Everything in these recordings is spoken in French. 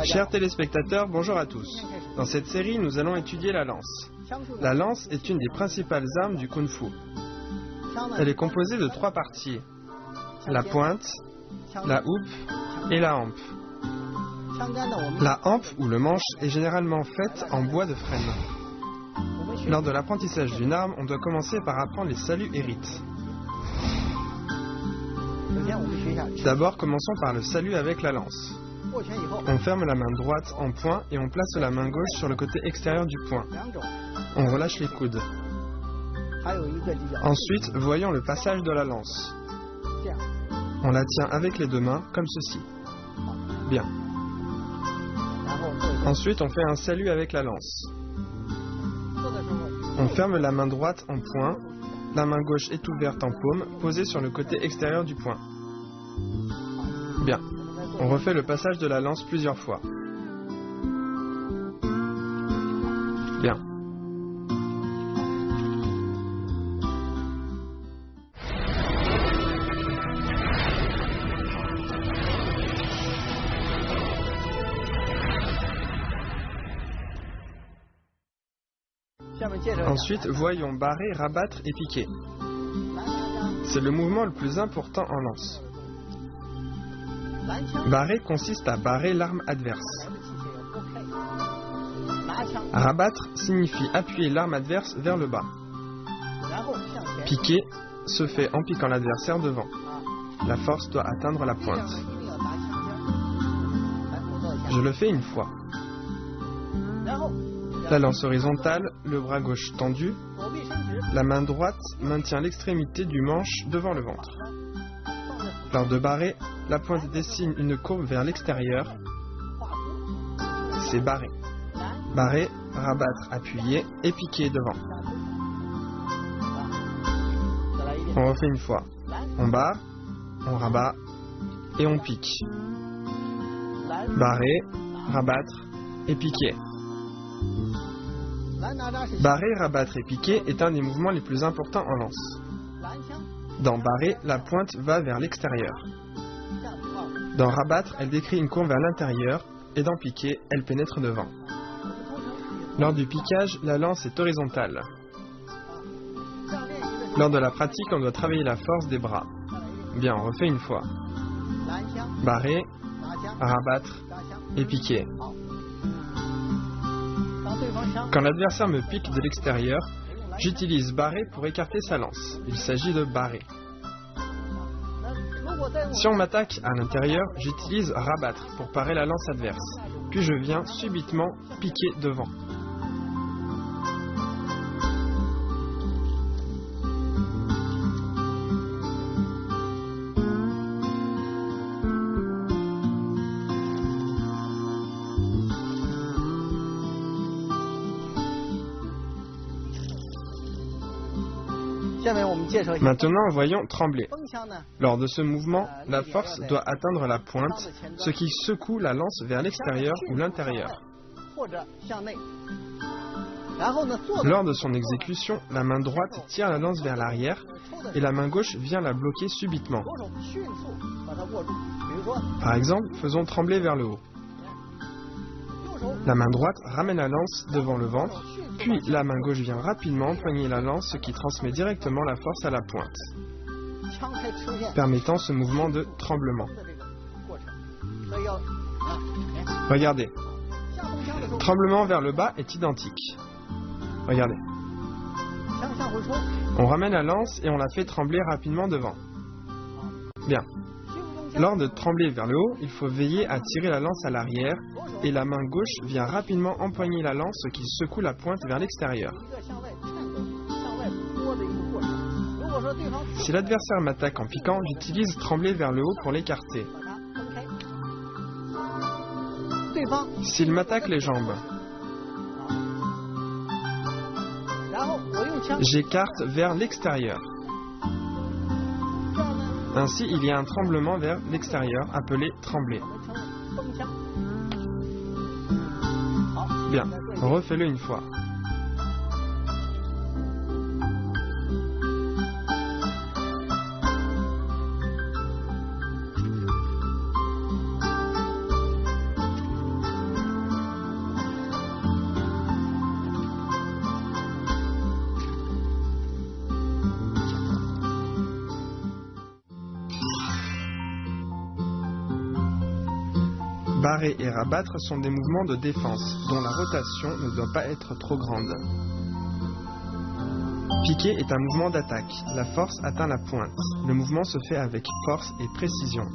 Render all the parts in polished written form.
Chers téléspectateurs, bonjour à tous. Dans cette série, nous allons étudier la lance. La lance est une des principales armes du Kung-Fu. Elle est composée de 3 parties. La pointe, la houppe et la hampe. La hampe ou le manche est généralement faite en bois de frêne. Lors de l'apprentissage d'une arme, on doit commencer par apprendre les saluts et rites. D'abord, commençons par le salut avec la lance. On ferme la main droite en poing et on place la main gauche sur le côté extérieur du poing. On relâche les coudes. Ensuite, voyons le passage de la lance. On la tient avec les 2 mains, comme ceci. Bien. Ensuite, on fait un salut avec la lance. On ferme la main droite en poing, la main gauche est ouverte en paume, posée sur le côté extérieur du poing. Bien. On refait le passage de la lance plusieurs fois. Bien. Ensuite, voyons barrer, rabattre et piquer. C'est le mouvement le plus important en lance. Barrer consiste à barrer l'arme adverse. Rabattre signifie appuyer l'arme adverse vers le bas. Piquer se fait en piquant l'adversaire devant. La force doit atteindre la pointe. Je le fais une fois. La lance horizontale, le bras gauche tendu. La main droite maintient l'extrémité du manche devant le ventre. Lors de barrer, la pointe dessine une courbe vers l'extérieur. C'est barrer. Barrer, rabattre, appuyer et piquer devant. On refait une fois. On barre, on rabat et on pique. Barrer, rabattre et piquer. Barrer, rabattre et piquer est un des mouvements les plus importants en lance. Dans barrer, la pointe va vers l'extérieur. Dans rabattre, elle décrit une courbe vers l'intérieur, et dans piquer, elle pénètre devant. Lors du piquage, la lance est horizontale. Lors de la pratique, on doit travailler la force des bras. Bien, on refait une fois. Barrer, rabattre et piquer. Quand l'adversaire me pique de l'extérieur, j'utilise barrer pour écarter sa lance. Il s'agit de barrer. Si on m'attaque à l'intérieur, j'utilise rabattre pour parer la lance adverse. Puis je viens subitement piquer devant. Maintenant, voyons trembler. Lors de ce mouvement, la force doit atteindre la pointe, ce qui secoue la lance vers l'extérieur ou l'intérieur. Lors de son exécution, la main droite tire la lance vers l'arrière et la main gauche vient la bloquer subitement. Par exemple, faisons trembler vers le haut. La main droite ramène la lance devant le ventre, puis la main gauche vient rapidement empoigner la lance, ce qui transmet directement la force à la pointe, permettant ce mouvement de tremblement. Regardez. Tremblement vers le bas est identique. Regardez. On ramène la lance et on la fait trembler rapidement devant. Bien. Lors de trembler vers le haut, il faut veiller à tirer la lance à l'arrière et la main gauche vient rapidement empoigner la lance qui secoue la pointe vers l'extérieur. Si l'adversaire m'attaque en piquant, j'utilise trembler vers le haut pour l'écarter. S'il m'attaque les jambes, j'écarte vers l'extérieur. Ainsi, il y a un tremblement vers l'extérieur, appelé trembler. Bien, refais-le une fois. Barrer et rabattre sont des mouvements de défense, dont la rotation ne doit pas être trop grande. Piquer est un mouvement d'attaque. La force atteint la pointe. Le mouvement se fait avec force et précision.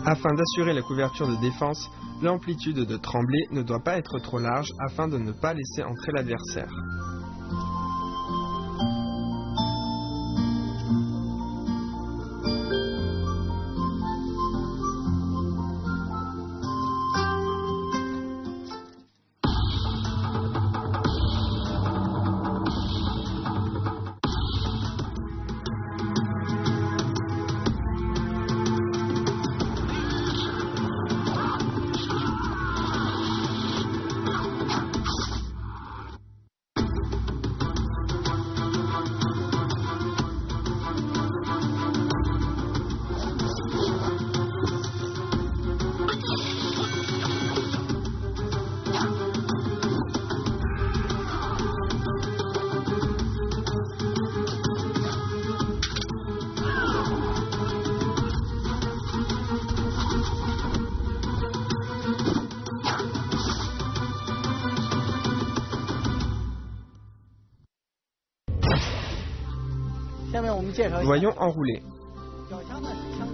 Afin d'assurer la couverture de défense, l'amplitude de tremblée ne doit pas être trop large afin de ne pas laisser entrer l'adversaire. Voyons enrouler.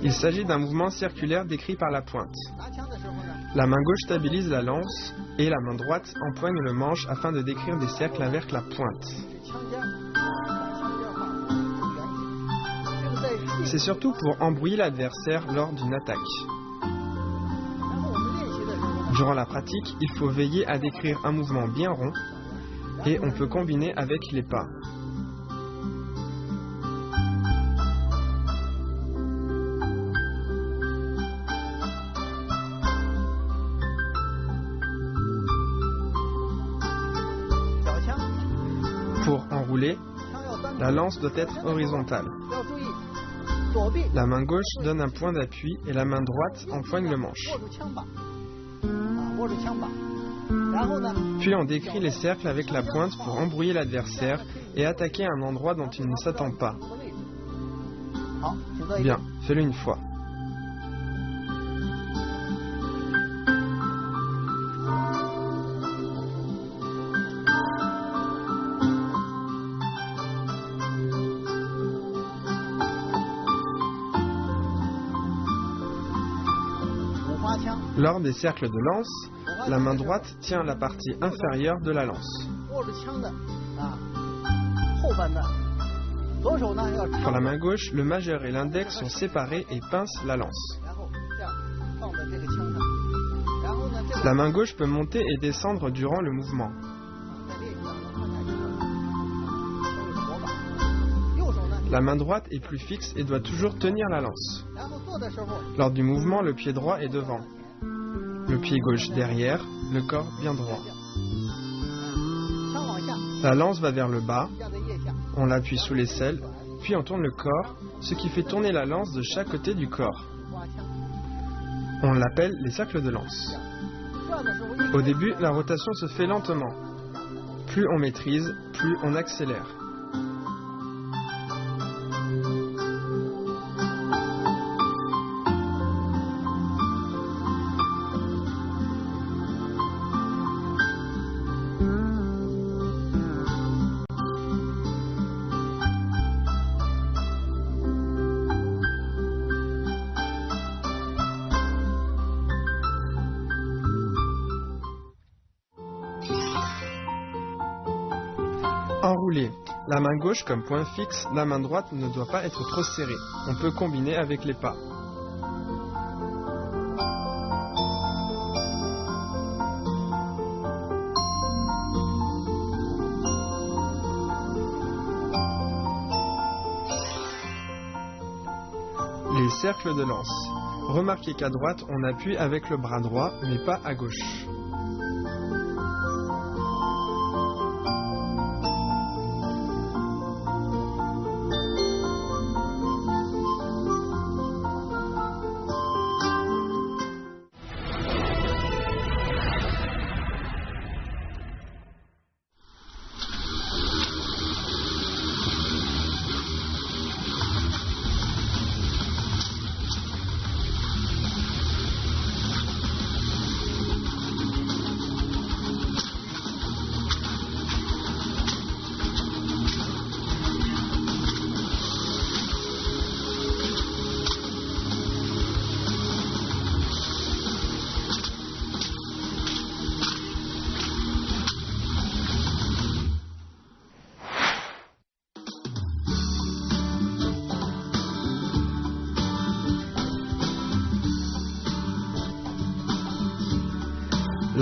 Il s'agit d'un mouvement circulaire décrit par la pointe. La main gauche stabilise la lance et la main droite empoigne le manche afin de décrire des cercles avec la pointe. C'est surtout pour embrouiller l'adversaire lors d'une attaque. Durant la pratique, il faut veiller à décrire un mouvement bien rond et on peut combiner avec les pas. Pour enrouler, la lance doit être horizontale. La main gauche donne un point d'appui et la main droite empoigne le manche. Puis on décrit les cercles avec la pointe pour embrouiller l'adversaire et attaquer un endroit dont il ne s'attend pas. Bien, fais-le une fois. Lors des cercles de lance, la main droite tient la partie inférieure de la lance. Pour la main gauche, le majeur et l'index sont séparés et pincent la lance. La main gauche peut monter et descendre durant le mouvement. La main droite est plus fixe et doit toujours tenir la lance. Lors du mouvement, le pied droit est devant. Le pied gauche derrière, le corps bien droit. La lance va vers le bas, on l'appuie sous l'aisselle, puis on tourne le corps, ce qui fait tourner la lance de chaque côté du corps. On l'appelle les cercles de lance. Au début, la rotation se fait lentement. Plus on maîtrise, plus on accélère. Enrouler. La main gauche comme point fixe, la main droite ne doit pas être trop serrée. On peut combiner avec les pas. Les cercles de lance. Remarquez qu'à droite, on appuie avec le bras droit, mais pas à gauche.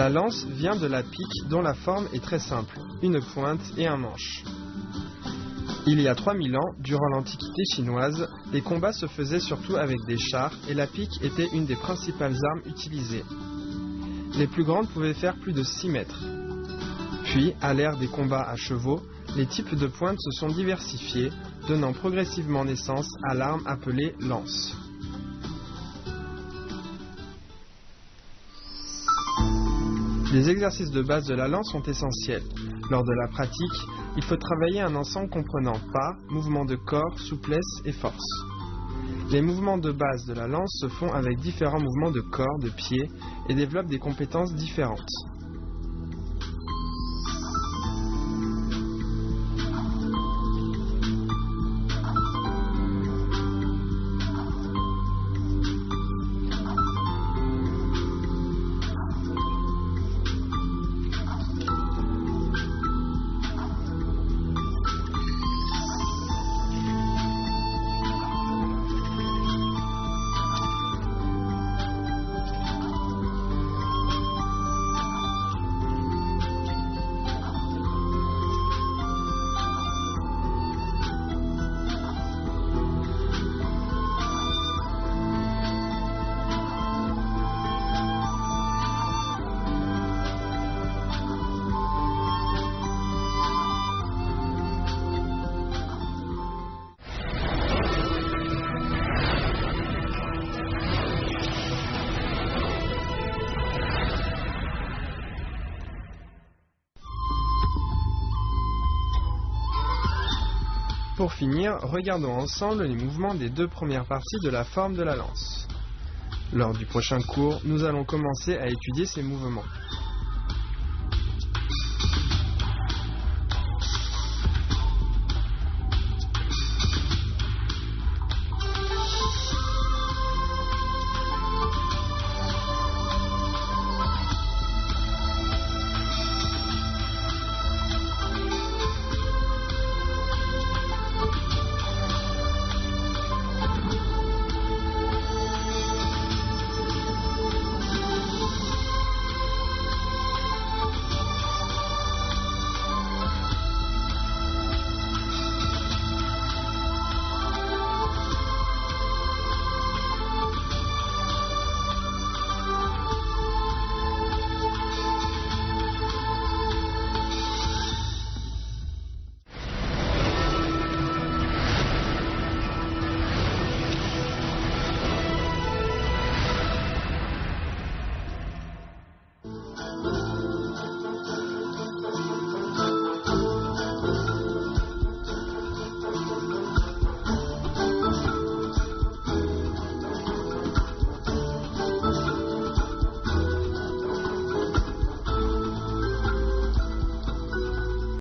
La lance vient de la pique dont la forme est très simple, une pointe et un manche. Il y a 3000 ans, durant l'Antiquité chinoise, les combats se faisaient surtout avec des chars et la pique était une des principales armes utilisées. Les plus grandes pouvaient faire plus de 6 mètres. Puis, à l'ère des combats à chevaux, les types de pointes se sont diversifiés, donnant progressivement naissance à l'arme appelée lance. Les exercices de base de la lance sont essentiels. Lors de la pratique, il faut travailler un ensemble comprenant pas, mouvements de corps, souplesse et force. Les mouvements de base de la lance se font avec différents mouvements de corps, de pieds et développent des compétences différentes. Pour finir, regardons ensemble les mouvements des deux premières parties de la forme de la lance. Lors du prochain cours, nous allons commencer à étudier ces mouvements.